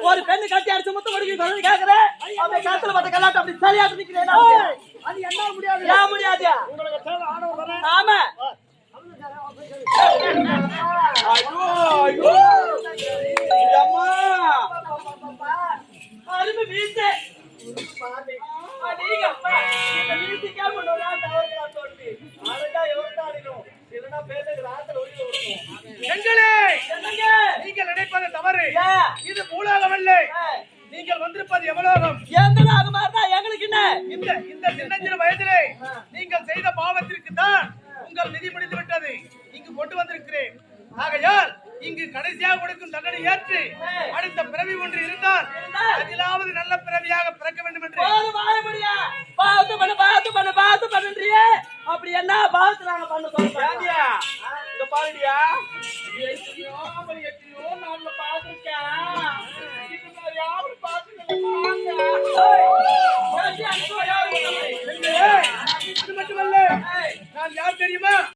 ஒரு பெண்ணு கட்டி அடிச்சு முத்த முடிக்க கேக்குறேன். அப்படி காத்துல பட்ட கலாட்டம் அப்படி சரியா நிக்கிறேன். அது என்ன முடியாது? ஏன் முடியாது? உங்களுக்கு தேவை ஆணவம் தானே? ஆமா. ஐயோ ஐயோ அம்மா அருமை வீசே நீங்க அப்பா இந்த வீட்டுக்கே கொண்டோடா தவறுகளா தோண்டி அடடா எவர்டா அடினோம் இல்லனா பேருக்கு ராத்திரி ஓடி ஓடுவோம். எங்களே நீங்கள் நினைப்பது தவறு. இது பூலோகம் இல்லை. நீங்கள் வந்திருப்பது எவலோகம். எந்த நாகமா இருந்தா எங்களுக்கு என்ன? இந்த சின்னஞ்சிறு வயதிலே நீங்கள் செய்த பாவத்திற்கு தான் உங்கள் விதி முடிந்து விட்டது. இங்கு கொண்டு வந்திருக்கிறேன். ஆகையால் இங்கு கடைசியாக கொடுக்கும் தண்டனை ஏற்று அடுத்த பிறவி ஒன்று இருந்தால் அதிலாவது நல்ல பிறவியாக பிறக்க வேண்டும் என்று பாத்து பண்றியே. அப்படி என்ன பாத்து நாங்க பண்ண சொல்றோம். இங்க பாருடியா